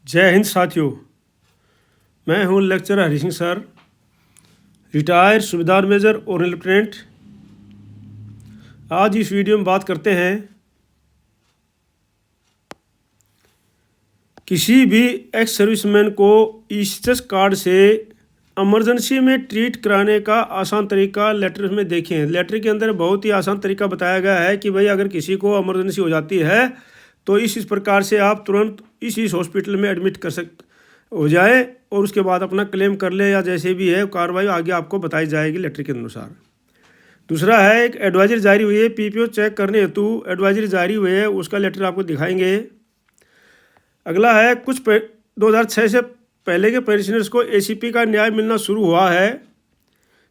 जय हिंद साथियों। मैं हूं lecturer Hari Singh sir, retired सूबेदार मेजर और लेफ्टिनेंट। आज इस वीडियो में बात करते हैं किसी भी एक्स सर्विसमैन को ईसीएस कार्ड से इमरजेंसी में ट्रीट कराने का आसान तरीका लेटर में देखें। लेटर के अंदर बहुत ही आसान तरीका बताया गया है कि भाई अगर किसी को इमरजेंसी हो जाती है तो इस प्रकार से आप तुरंत इस हॉस्पिटल में एडमिट हो जाए और उसके बाद अपना क्लेम कर ले, या जैसे भी है कार्रवाई आगे आपको बताई जाएगी लेटर के अनुसार। दूसरा है एक एडवाइजरी जारी हुई है, पीपीओ चेक करने हेतु एडवाइजरी जारी हुई है, उसका लेटर आपको दिखाएंगे। अगला है कुछ 2006 से पहले के पेंशनर्स को एसीपी का न्याय मिलना शुरू हुआ है।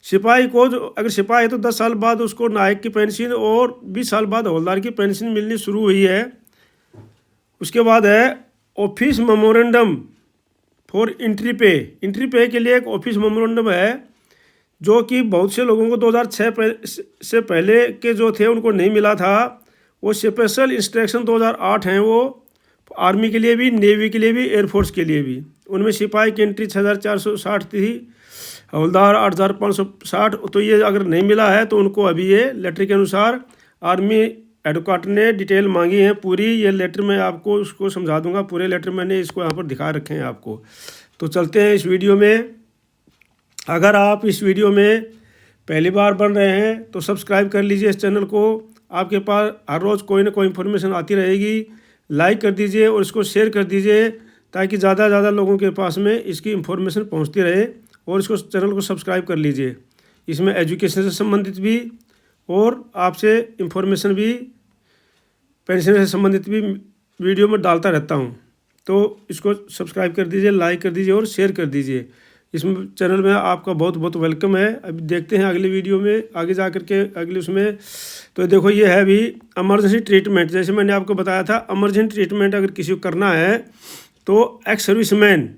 सिपाही को अगर सिपाही है तो 10 साल बाद उसको नायक की पेंशन और 20 साल बाद हवलदार की पेंशन मिलनी शुरू हुई है। उसके बाद है ऑफिस मेमोरेंडम फॉर एंट्री पे के लिए एक ऑफिस मेमोरेंडम है जो कि बहुत से लोगों को 2006 से पहले के जो थे उनको नहीं मिला था। वो स्पेशल इंस्ट्रक्शन 2008 हैं, वो आर्मी के लिए भी, नेवी के लिए भी, एयरफोर्स के लिए भी। उनमें सिपाही की एंट्री 6460 थी, हवलदार 8560। तो ये अगर नहीं मिला है तो उनको अभी ये लेटर के अनुसार आर्मी एडवोकेट ने डिटेल मांगी है पूरी। ये लेटर मैं आपको उसको समझा दूंगा, पूरे लेटर मैंने इसको यहाँ पर दिखा रखे हैं आपको। तो चलते हैं इस वीडियो में। अगर आप इस वीडियो में पहली बार बन रहे हैं तो सब्सक्राइब कर लीजिए इस चैनल को। आपके पास हर रोज़ कोई ना कोई इन्फॉर्मेशन आती रहेगी। लाइक कर दीजिए और इसको शेयर कर दीजिए ताकि ज़्यादा से ज़्यादा लोगों के पास में इसकी इन्फॉर्मेशन पहुँचती रहे। और इसको चैनल को सब्सक्राइब कर लीजिए। इसमें एजुकेशन से संबंधित भी और आपसे इन्फॉर्मेशन भी, पेंशन से संबंधित भी वीडियो में डालता रहता हूँ। तो इसको सब्सक्राइब कर दीजिए, लाइक कर दीजिए और शेयर कर दीजिए। इसमें चैनल में आपका बहुत बहुत वेलकम है। अभी देखते हैं अगले वीडियो में आगे जा कर के अगले उसमें। तो देखो ये है अभी इमरजेंसी ट्रीटमेंट। जैसे मैंने आपको बताया था, इमरजेंसी ट्रीटमेंट अगर किसी को करना है तो एक्स सर्विसमैन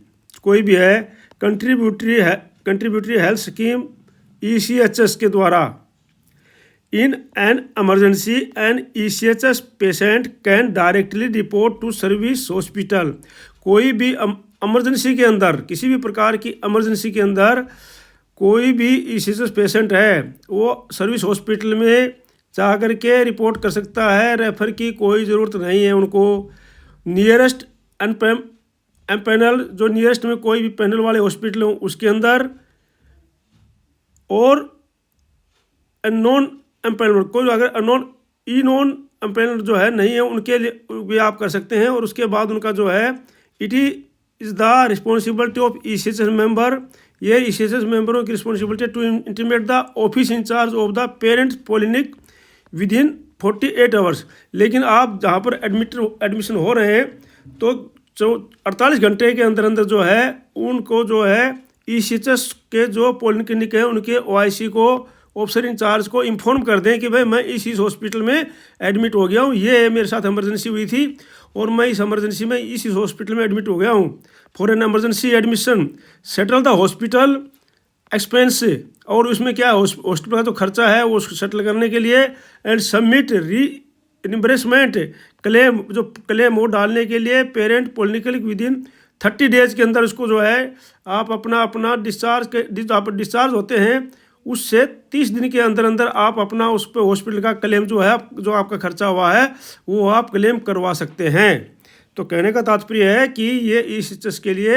कोई भी है, कंट्रीब्यूटरी हेल्थ स्कीम ECHS के द्वारा in an emergency an ECHS patient can directly report to service hospital. कोई भी इमरजेंसी के अंदर, किसी भी प्रकार की इमरजेंसी के अंदर कोई भी ECHS पेशेंट है वो सर्विस हॉस्पिटल में जा कर के रिपोर्ट कर सकता है। रेफर की कोई ज़रूरत नहीं है उनको। नियरेस्ट पैनल, जो नियरेस्ट में कोई भी पैनल वाले हॉस्पिटल हो उसके अंदर, और नॉन एम्पैनल कोई अगर नॉन एम्पैनल जो है नहीं है उनके लिए भी आप कर सकते हैं। और उसके बाद उनका जो है it is the responsibility of ECHS member. ये ECHS मेंबरों की responsibility to intimate the office incharge of the parents polyclinic within 48 hours. लेकिन आप जहाँ पर एडमिशन हो रहे हैं तो 48 घंटे के अंदर अंदर जो है उनको जो है ECHS के जो पॉलिक्लिनिक है उनके OIC को, ऑफिसर इंचार्ज को इन्फॉर्म कर दें कि भाई मैं इस हॉस्पिटल में एडमिट हो गया हूँ, ये मेरे साथ इमरजेंसी हुई थी और मैं इस इमरजेंसी में इस हॉस्पिटल में एडमिट हो गया हूँ। For an emergency admission settle the hospital expense. और उसमें क्या हॉस्पिटल का जो खर्चा है वो सेटल करने के लिए, एंड सबमिट रिइंबर्समेंट क्लेम, जो क्लेम वो डालने के लिए parent polyclinic with in 30 days के अंदर उसको जो है आप अपना डिस्चार्ज होते हैं उससे 30 दिन के अंदर अंदर आप अपना उस पर हॉस्पिटल का क्लेम जो है, जो आपका खर्चा हुआ है वो आप क्लेम करवा सकते हैं। तो कहने का तात्पर्य है कि ये ECHS के लिए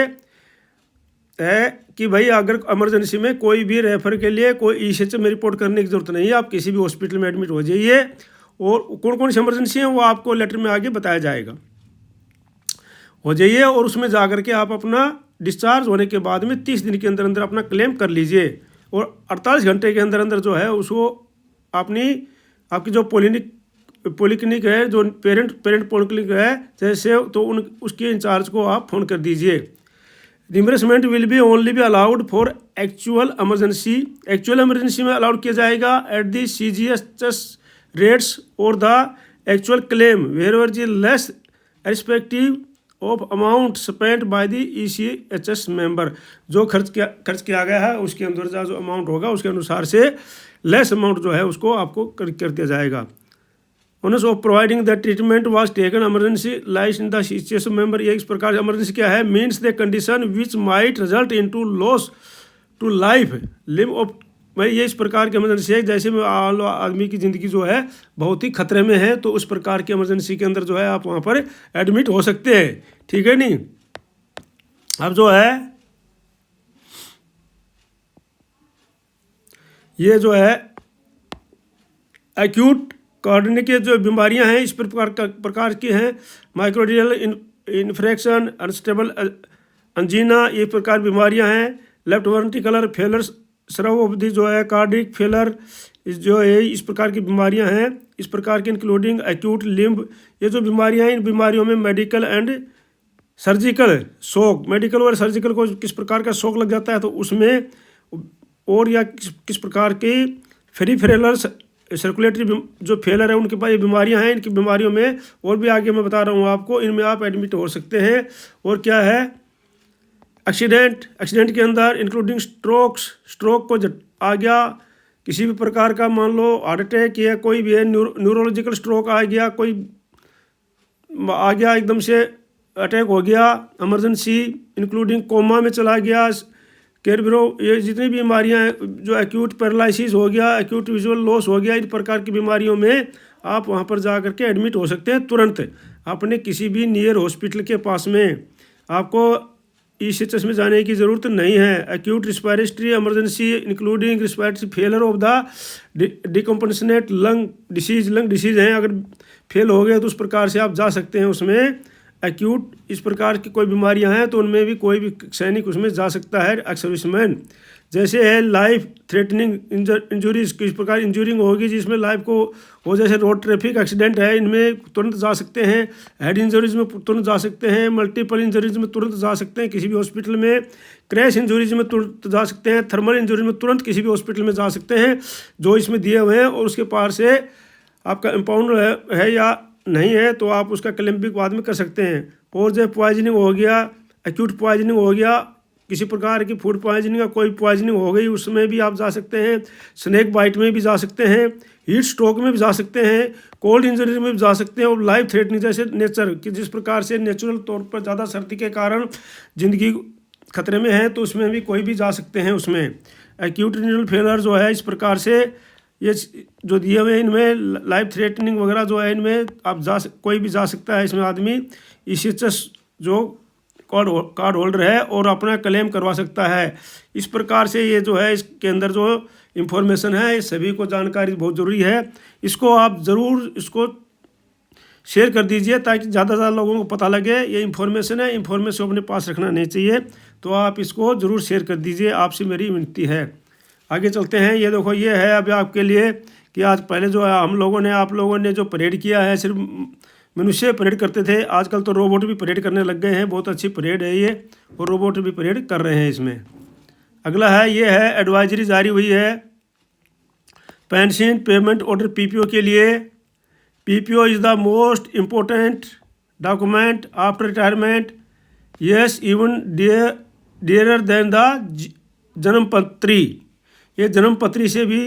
है कि भाई अगर इमरजेंसी में कोई भी रेफर के लिए कोई ECHS में रिपोर्ट करने की ज़रूरत नहीं है। आप किसी भी हॉस्पिटल में एडमिट हो जाइए और कौन कौन सी इमरजेंसी है वो आपको लेटर में आगे बताया जाएगा। हो जाइए और उसमें जा कर के आप अपना डिस्चार्ज होने के बाद में 30 दिन के अंदर अंदर अपना क्लेम कर लीजिए। और 48 घंटे के अंदर अंदर जो है उसको आपकी जो पॉलिक्लिनिक है, जो पेरेंट पॉलिक्लिनिक है जैसे, तो उसके इंचार्ज को आप फ़ोन कर दीजिए। Reimbursement will be only be allowed for actual emergency में अलाउड किया जाएगा एट दी CGHS रेट्स और द एक्चुअल क्लेम वेयर जी less respective of amount spent by the ECHS member. जो खर्च किया गया है उसके अंदर जो अमाउंट होगा उसके अनुसार से लेस अमाउंट जो है उसको आपको कर दिया जाएगा। Onus of providing the treatment was taken emergency lies in the situation member. ये इस प्रकार से इमरजेंसी क्या है, means the condition which might result in to loss to life live of. भाई ये इस प्रकार की इमरजेंसी है जैसे में आदमी की ज़िंदगी जो है बहुत ही खतरे में है, तो उस प्रकार की इमरजेंसी के अंदर जो है आप वहाँ पर एडमिट हो सकते हैं, ठीक है नहीं। अब जो है ये जो है एक्यूट कार्डियक की जो बीमारियां हैं इस प्रकार की हैं, माइक्रोडियल इन्फ्रेक्शन, अनस्टेबल अंजीना, ये प्रकार बीमारियां हैं। लेफ्ट वेंट्रिकुलर फेलर, स्राव ऑफ दी जो है कार्डिक फेलर, जो है इस प्रकार की बीमारियां हैं। इस प्रकार की इंक्लूडिंग एक्यूट लिम्ब, ये जो बीमारियां हैं इन बीमारियों में medical and surgical shock, medical और सर्जिकल को किस प्रकार का शॉक लग जाता है तो उसमें, और या किस प्रकार की फेरिफेरल सर्कुलेटरी जो फेलर है उनके पास ये बीमारियां हैं, इनकी बीमारियों में और भी आगे मैं बता रहा हूँ आपको, इनमें आप एडमिट हो सकते हैं। और क्या है, एक्सीडेंट के अंदर इंक्लूडिंग स्ट्रोक को आ गया, किसी भी प्रकार का मान लो हार्ट अटैक या कोई भी है, न्यूरोलॉजिकल स्ट्रोक आ गया, कोई आ गया एकदम से अटैक हो गया, इमरजेंसी इंक्लूडिंग कोमा में चला गया, केरब्रो, ये जितनी भी बीमारियां हैं, जो एक्यूट पैरालिसिस हो गया, एक्यूट विजुअल लॉस हो गया, इन प्रकार की बीमारियों में आप वहां पर जा करके एडमिट हो सकते हैं तुरंत। अपने किसी भी नियर हॉस्पिटल के पास में आपको ECHS में जाने की ज़रूरत नहीं है। Acute respiratory emergency including respiratory failure of the decompensated lung disease हैं, अगर फेल हो गए तो उस प्रकार से आप जा सकते हैं उसमें। एक्यूट इस प्रकार की कोई बीमारियां हैं तो उनमें भी कोई भी सैनिक उसमें जा सकता है, एक्स सर्विसमैन। जैसे है लाइफ थ्रेटनिंग इंजरीज, किस प्रकार इंजूरिंग होगी जिसमें लाइफ को हो, जैसे रोड ट्रैफिक एक्सीडेंट है इनमें तुरंत जा सकते हैं, हेड इंजरीज में तुरंत जा सकते हैं, मल्टीपल इंजरीज में तुरंत जा सकते हैं किसी भी हॉस्पिटल में, क्रैश इंजरीज में तुरंत जा सकते हैं, थर्मल इंजरीज में तुरंत किसी भी हॉस्पिटल में जा सकते हैं जो इसमें दिए हुए हैं। और उसके पार से आपका इम्पाउंड है या नहीं है तो आप उसका क्लेम भी बाद में कर सकते हैं। और जो पॉइजनिंग हो गया, एक्यूट पॉइजनिंग हो गया, किसी प्रकार की फूड पॉइजनिंग या कोई पॉइजनिंग हो गई उसमें भी आप जा सकते हैं, स्नेक बाइट में भी जा सकते हैं, हीट स्ट्रोक में भी जा सकते हैं, कोल्ड इंजरी में भी जा सकते हैं, और लाइफ थ्रेटनिंग जैसे नेचर कि जिस प्रकार से नेचुरल तौर पर ज़्यादा सर्दी के कारण ज़िंदगी खतरे में है तो उसमें भी कोई भी जा सकते हैं उसमें। एक्यूट रीनल फेलर जो है इस प्रकार से ये जो दिए हुए इनमें लाइफ थ्रेटनिंग वगैरह जो है इनमें आप कोई भी जा सकता है इसमें आदमी, ECHS जो कार्ड होल्डर है और अपना क्लेम करवा सकता है। इस प्रकार से ये जो है इसके अंदर जो इंफॉर्मेशन है ये सभी को जानकारी बहुत ज़रूरी है, इसको आप ज़रूर इसको शेयर कर दीजिए ताकि ज़्यादा से ज़्यादा लोगों को पता लगे ये इंफॉर्मेशन है। इंफॉर्मेशन अपने पास रखना नहीं चाहिए, तो आप इसको ज़रूर शेयर कर दीजिए, आपसे मेरी विनती है। आगे चलते हैं। ये देखो ये है अभी आपके लिए कि आज पहले जो है आप लोगों ने जो परेड किया है सिर्फ मनुष्य परेड करते थे, आजकल तो रोबोट भी परेड करने लग गए हैं। बहुत अच्छी परेड है ये, और रोबोट भी परेड कर रहे हैं इसमें। अगला है ये है एडवाइजरी जारी हुई है पेंशन पेमेंट ऑर्डर PPO के लिए। PPO is the most important document after retirement, yes even dearer than the जन्मपत्री। ये जन्मपत्री से भी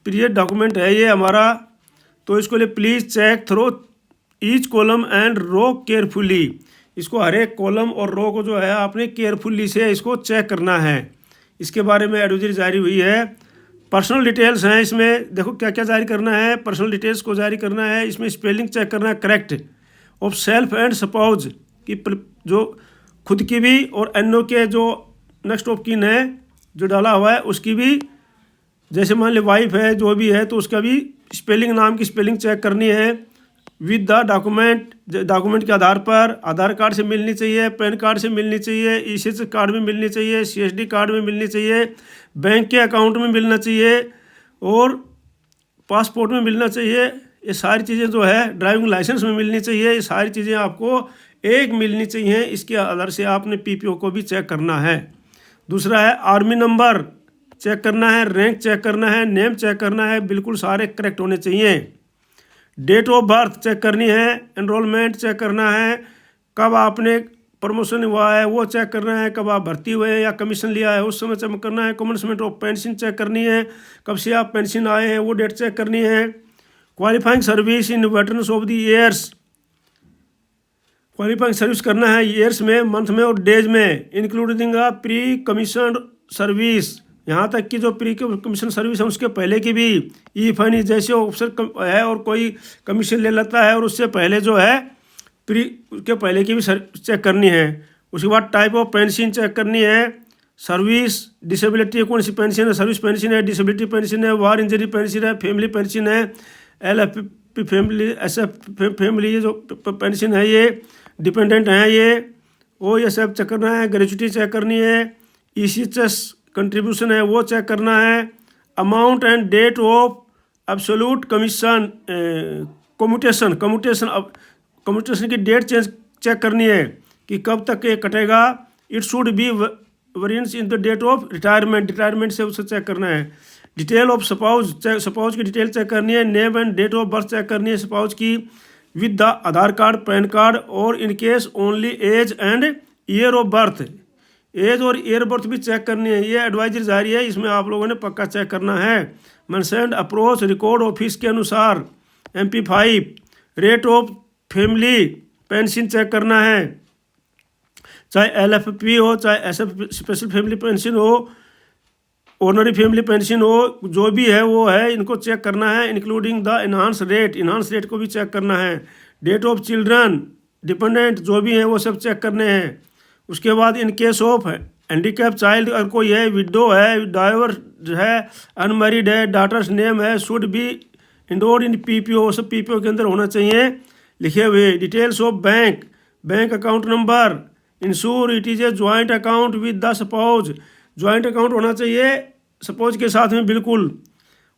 प्रिय डॉक्यूमेंट है ये हमारा, तो इसको लिए please check through each column and row carefully. इसको हर एक कॉलम और रो को जो है आपने केयरफुली से इसको चेक करना है। इसके बारे में एडवाइजरी जारी हुई है। पर्सनल डिटेल्स हैं इसमें, देखो क्या क्या जारी करना है। पर्सनल डिटेल्स को जारी करना है, इसमें स्पेलिंग चेक करना है correct of self and spouse की, जो खुद की भी और NO के जो नेक्स्ट ऑफ किन है जो डाला हुआ है उसकी भी, जैसे मान ली वाइफ है जो भी है तो उसका भी स्पेलिंग, नाम की स्पेलिंग चेक करनी है विद द डॉक्यूमेंट के आधार पर। आधार कार्ड से मिलनी चाहिए, पैन कार्ड से मिलनी चाहिए, ECHS कार्ड में मिलनी चाहिए, CSD कार्ड में मिलनी चाहिए, बैंक के अकाउंट में मिलना चाहिए और पासपोर्ट में मिलना चाहिए। ये सारी चीज़ें जो है ड्राइविंग लाइसेंस में मिलनी चाहिए। ये सारी चीज़ें आपको एक मिलनी चाहिए, इसके आधार से आपने PPO को भी चेक करना है। दूसरा है आर्मी नंबर चेक करना है, रैंक चेक करना है, नेम चेक करना है, बिल्कुल सारे करेक्ट होने चाहिए। डेट ऑफ बर्थ चेक करनी है, एनरोलमेंट चेक करना है, कब आपने प्रमोशन हुआ है वो चेक करना है, कब आप भर्ती हुए हैं या कमीशन लिया है उस समय चेक करना है। कमेंसमेंट ऑफ पेंशन चेक करनी है, कब से आप पेंशन आए हैं वो डेट चेक करनी है। Qualifying service in veterans of the years, qualifying service करना है ईयर्स में, मंथ में और डेज में, इंक्लूडिंग प्री कमीशन सर्विस, यहाँ तक कि जो प्री कमीशन सर्विस है उसके पहले की भी, ई फाइनी जैसे ऑफिसर है और कोई कमीशन ले लेता है और उससे पहले जो है प्री उसके पहले की भी चेक करनी है। उसके बाद टाइप ऑफ पेंशन चेक करनी है, सर्विस डिसेबिलिटी कौन सी पेंशन है, सर्विस पेंशन है, डिसेबिलिटी पेंशन है, वार इंजरी पेंशन है, फैमिली पेंशन है, LFP फैमिली, SF फैमिली जो पेंशन है, ये डिपेंडेंट हैं ये, वो ये सब चेक करना है। ग्रेजुटी चेक करनी है, ECHS कंट्रीब्यूशन है वो चेक करना है। Amount and date of absolute commission commutation की डेट चेक करनी है कि कब तक ये कटेगा। It should be variance in the date of retirement से उसे चेक करना है। डिटेल ऑफ स्पाउस की डिटेल चेक करनी है। Name and date of birth check करनी है स्पाउस की with the Aadhaar card, PAN card, और in case only age and year of birth, age और ईयर बर्थ भी चेक करनी है। ये एडवाइजरी जारी है, इसमें आप लोगों ने पक्का चेक करना है। मेंशन्ड अप्रोच रिकॉर्ड ऑफिस के अनुसार MP5 rate of family pension check करना है, चाहे LFP हो चाहे SF स्पेशल फैमिली पेंशन हो, ऑर्डनरी फैमिली पेंशन हो, जो भी है वो है, इनको चेक करना है। इंक्लूडिंग द इन्हांस रेट को भी चेक करना है। डेट ऑफ चिल्ड्रन डिपेंडेंट जो भी हैं वो सब चेक करने हैं। उसके बाद इन केस ऑफ हैंडीकैप चाइल्ड अगर कोई है, विडो है, डाइवर्स है, अनमैरिड है, डॉटर्स नेम है, should be endured in PPO, सब PPO के अंदर होना चाहिए लिखे हुए। Details of bank account number, ensure it is a joint account with the spouse, joint account होना चाहिए स्पाउस के साथ में बिल्कुल।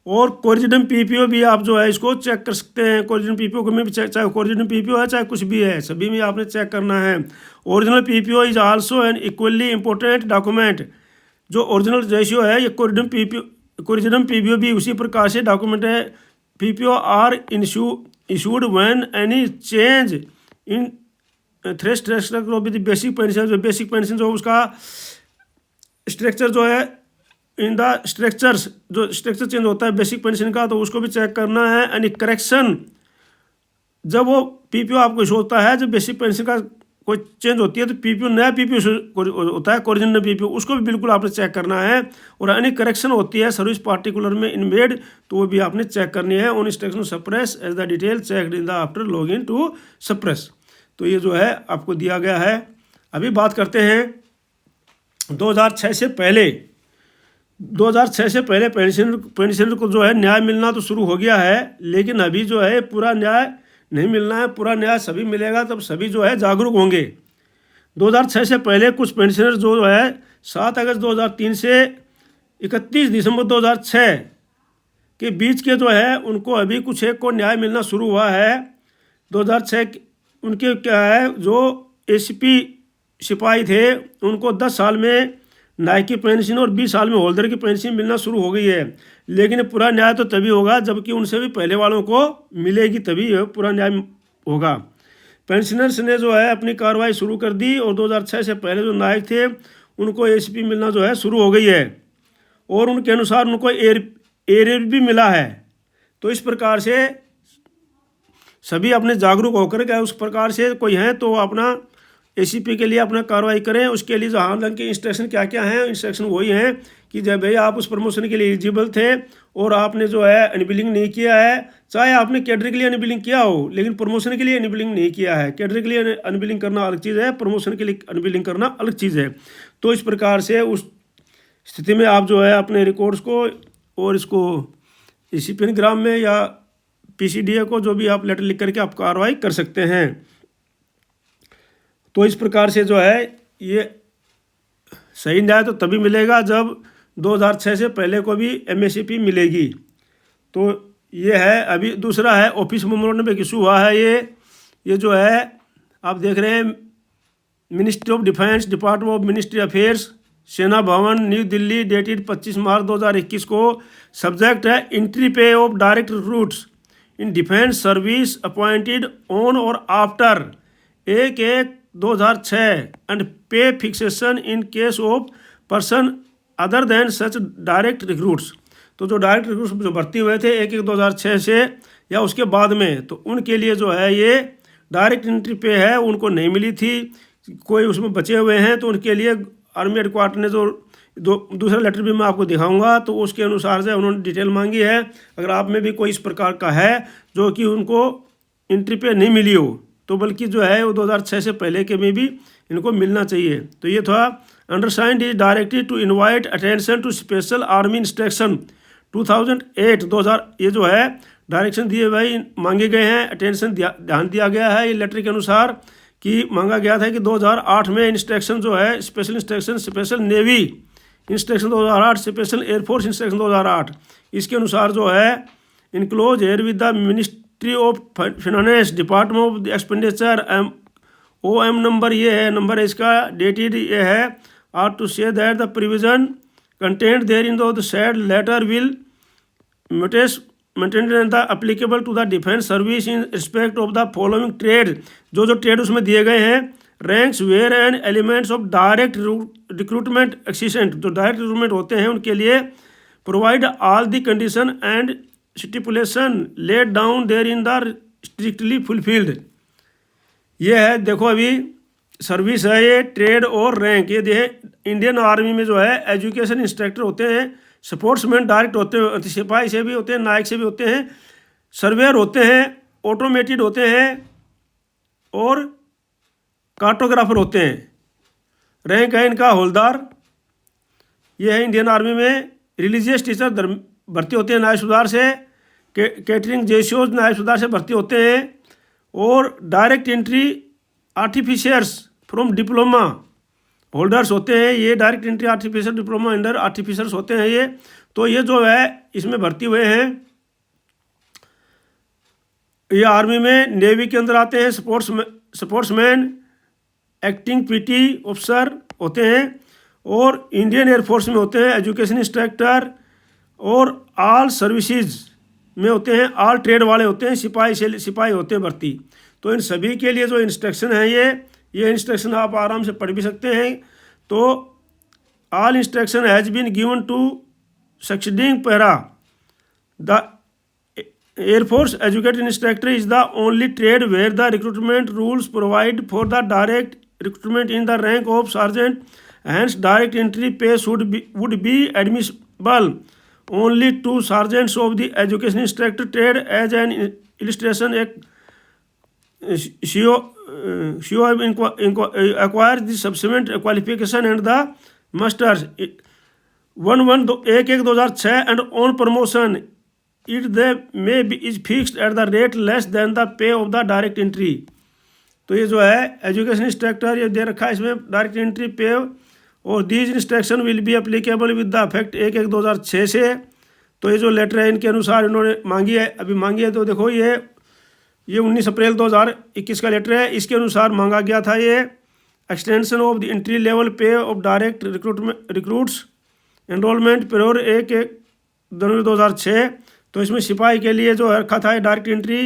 और कोरिजिनम PPO भी आप जो है इसको चेक कर सकते हैं। कोरिजिनम PPO में भी चाहे कोरिजिनम PPO है चाहे कुछ भी है, सभी में आपने चेक करना है। Original PPO is also an equally important document, जो ओरिजिनल रेशियो है ये कोरिजिनम PPO भी उसी प्रकार से डॉक्यूमेंट है। PPO are issued when any change in structure of the basic pension, जो बेसिक पेंशन जो उसका स्ट्रक्चर जो है इन द स्ट्रक्चर्स, जो स्ट्रक्चर चेंज होता है बेसिक पेंशन का, तो उसको भी चेक करना है। एनी करेक्शन, जब वो PPO आपको इशू होता है, जब बेसिक पेंशन का कोई चेंज होती है तो PPO नया PPO होता है, ओरिजिनल PPO, उसको भी बिल्कुल आपने चेक करना है। और एनी करेक्शन होती है सर्विस पार्टिकुलर में इनमेड, तो वो भी आपने चेक करनी है। On instruction SPARSH as the detail check in the after log in to SPARSH, तो ये जो है आपको दिया गया है। अभी बात करते हैं 2006 से पहले। 2006 से पहले पेंशनर को जो है न्याय मिलना तो शुरू हो गया है, लेकिन अभी जो है पूरा न्याय नहीं मिलना है। पूरा न्याय सभी मिलेगा तब सभी जो है जागरूक होंगे। 2006 से पहले कुछ पेंशनर जो है 7 अगस्त 2003 से 31 दिसंबर 2006 के बीच के जो है उनको अभी कुछ एक को न्याय मिलना शुरू हुआ है। 2006 उनके क्या है, जो ACP सिपाही थे उनको 10 साल में नायक की पेंशन और 20 साल में होल्डर की पेंशन मिलना शुरू हो गई है। लेकिन पूरा न्याय तो तभी होगा जबकि उनसे भी पहले वालों को मिलेगी, तभी पूरा न्याय होगा। पेंशनर्स ने जो है अपनी कार्रवाई शुरू कर दी और 2006 से पहले जो नायक थे उनको ACP मिलना जो है शुरू हो गई है और उनके अनुसार उनको एरियर भी मिला है। तो इस प्रकार से सभी अपने जागरूक होकर के उस प्रकार से कोई हैं तो अपना ACP के लिए अपना कार्रवाई करें। उसके लिए जहाँ तक के इंस्ट्रक्शन क्या क्या हैं, इंस्ट्रक्शन वही हैं कि जब भाई आप उस प्रमोशन के लिए एलिजिबल थे और आपने जो है अनबिलिंग नहीं किया है, चाहे आपने कैडर के लिए अनबिलिंग किया हो लेकिन प्रमोशन के लिए अनबिलिंग नहीं किया है। कैडर के लिए अनबिलिंग करना अलग चीज़ है, प्रमोशन के लिए अनबिलिंग करना अलग चीज़ है। तो इस प्रकार से उस स्थिति में आप जो है अपने रिकॉर्ड्स को और इसको ACP ग्राम में या PCDA को जो भी आप लेटर लिख करके आप कार्रवाई कर सकते हैं। तो इस प्रकार से जो है ये सही न्याय तो तभी मिलेगा जब 2006 से पहले को भी MACP मिलेगी। तो ये है। अभी दूसरा है ऑफिस मेमोरेंडम में इशू हुआ है। ये जो है आप देख रहे हैं ministry of defence, department of ministry affairs, सेना भवन, न्यू दिल्ली, डेटेड 25 मार्च 2021 को। सब्जेक्ट है entry pay of direct recruits in defence service appointed on और after 1/1/2006 and pay fixation in case of person other than such direct recruits. तो जो direct recruits जो भर्ती हुए थे 1/1/2006 से या उसके बाद में, तो उनके लिए जो है ये डायरेक्ट एंट्री पे है, उनको नहीं मिली थी, कोई उसमें बचे हुए हैं, तो उनके लिए आर्मी हेडक्वार्टर ने जो दूसरा लेटर भी मैं आपको दिखाऊंगा, तो उसके अनुसार से उन्होंने डिटेल मांगी है। अगर आप में भी कोई इस प्रकार का है जो कि उनको एंट्री पे नहीं मिली हो, तो बल्कि जो है वो 2006 से पहले के में भी इनको मिलना चाहिए। तो ये था undersigned is directed to invite attention to special army instruction 2008 ये जो है डायरेक्शन दिए भाई मांगे गए हैं, अटेंशन ध्यान दिया गया है। ये लेटर के अनुसार कि मांगा गया था कि 2008 में इंस्ट्रक्शन जो है special instruction, special navy instruction 2008, special air force instruction 2008, इसके अनुसार जो है enclose here with the ministry of finance, department of expenditure, OM number ये है, नंबर है इसका, डेटेड ये है, आर टू से that the provision content there in the said letter will maintain the applicable to the defence service in respect of the following trade, जो trade उसमें दिए गए हैं, ranks where and elements of direct recruitment existent, जो direct recruitment होते हैं उनके लिए, provide all the condition and stipulation laid down there in the strictly fulfilled. ये है देखो अभी सर्विस है ये, ट्रेड और रैंक, ये इंडियन आर्मी में जो है एजुकेशन इंस्ट्रक्टर होते हैं, स्पोर्ट्समैन डायरेक्ट होते हैं, सिपाही से भी होते हैं, नायक से भी होते हैं, सर्वेयर होते हैं, ऑटोमेटेड होते हैं और कार्टोग्राफर होते हैं। रैंक है इनका हौलदार। ये है इंडियन आर्मी में रिलीजियस टीचर भर्ती होते हैं न्याय सुधार से, कैटरिंग जेशियोज न्याय सुधार से भर्ती होते हैं, और direct entry artificers from diploma holders होते हैं। ये direct entry artificial diploma under artificers होते हैं ये। तो ये जो है इसमें भर्ती हुए हैं, ये आर्मी में नेवी के अंदर आते हैं, स्पोर्ट्समैन, एक्टिंग PT ऑफिसर होते हैं, और इंडियन एयरफोर्स में होते हैं एजुकेशन इंस्ट्रक्टर, और ऑल सर्विसेज में होते हैं, ऑल ट्रेड वाले होते हैं, सिपाही होते हैं भर्ती। तो इन सभी के लिए जो इंस्ट्रक्शन है ये इंस्ट्रक्शन आप आराम से पढ़ भी सकते हैं। तो all instruction has been given to succeeding para the air force educated instructor is the only trade where the recruitment rules provide for the direct recruitment in the rank of sergeant, hence direct entry pay would be admissible only to sergeants of the education instructor trade as an illustration. CO acquires the subsequent qualification and the masters 1/1/2006 and on promotion it they may be is fixed at the rate less than the pay of the direct entry. तो ये जो है education instructor ये दे रखा है इसमें direct entry पे, और these instruction will be applicable with the effect 1/1/2006 से। तो ये जो लेटर है इनके अनुसार इन्होंने मांगी है, अभी मांगी है, तो देखो ये 19 अप्रैल 2021 का लेटर है। इसके अनुसार मांगा गया था ये extension of the entry level pay of direct recruits enrolment period 1/1/2006। तो इसमें सिपाही के लिए जो रखा था डायरेक्ट एंट्री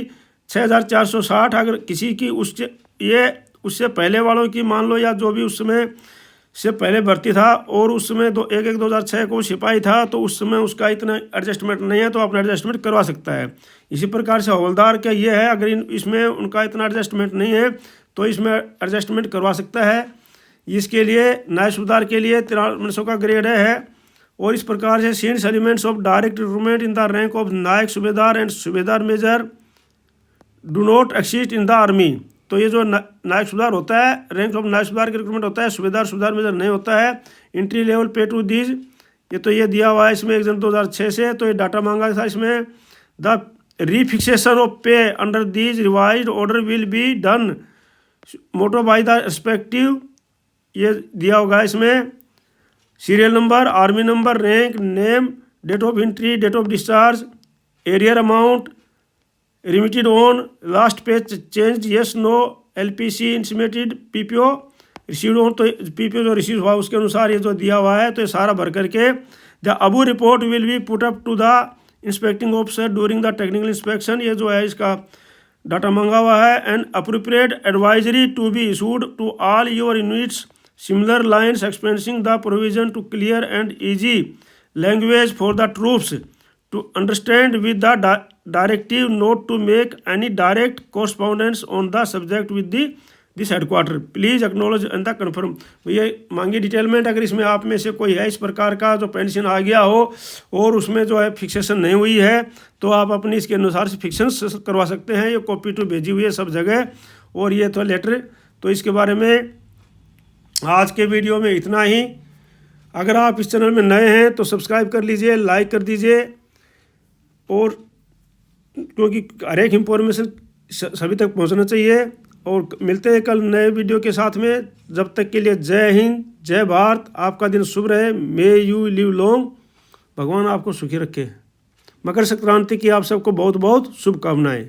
6460, अगर किसी की उससे पहले वालों की मान लो, या जो भी उस समय से पहले भर्ती था और उस समय 1/1/2006 को सिपाही था, तो उस समय उसका इतना एडजस्टमेंट नहीं है, तो अपना एडजस्टमेंट करवा सकता है। इसी प्रकार से हवलदार का ये है, अगर इसमें उनका इतना एडजस्टमेंट नहीं है तो इसमें एडजस्टमेंट करवा सकता है। इसके लिए नायब सूबेदार के लिए 9300 का ग्रेड है। और इस प्रकार से senior elements of direct recruitment in the rank of naik subedar and subedar major do not exist in the army. तो ये जो नायक सूबेदार होता है, रैंक ऑफ नायक सूबेदार के रिक्रूटमेंट होता है, सूबेदार मेजर नहीं होता है। एंट्री लेवल पे टू दीज, ये तो ये दिया हुआ है इसमें 1 जनवरी 2006 से। तो ये डाटा मांगा था इसमें, the refixation of pay under these revised order will be done motu by the respective, ये दिया होगा इसमें serial number, army number, rank, name, date of entry, date of discharge, arrear amount remitted on last pay change, yes no, LPC intimated, PPO receive on, तो PPO जो receive हुआ उसके अनुसार ये जो दिया हुआ है, तो ये सारा भर करके the above report will be put up to the inspecting officer during the technical inspection. ये जो है इसका डाटा मांगा हुआ है। And appropriate advisory to be issued to all your units similar lines expensing the provision to clear and easy language for the troops to understand with the directive not to make any direct correspondence on the subject with this headquarter. Please acknowledge and the confirm. भैया मांगी डिटेलमेंट, अगर इसमें आप में से कोई है इस प्रकार का जो पेंशन आ गया हो और उसमें जो है फिक्सेशन नहीं हुई है, तो आप अपनी इसके अनुसार से फिक्सेशन करवा सकते हैं। ये कॉपी टू भेजी हुई है सब जगह, और ये तो लेटर। तो इसके बारे में आज के वीडियो में इतना ही। अगर आप इस चैनल में नए हैं तो सब्सक्राइब कर लीजिए, लाइक कर दीजिए, और क्योंकि हर एक इन्फॉर्मेशन सभी तक पहुंचना चाहिए। और मिलते हैं कल नए वीडियो के साथ में। जब तक के लिए जय हिंद, जय भारत। आपका दिन शुभ रहे। May you live long. भगवान आपको सुखी रखे। मकर संक्रांति की आप सबको बहुत बहुत शुभकामनाएं।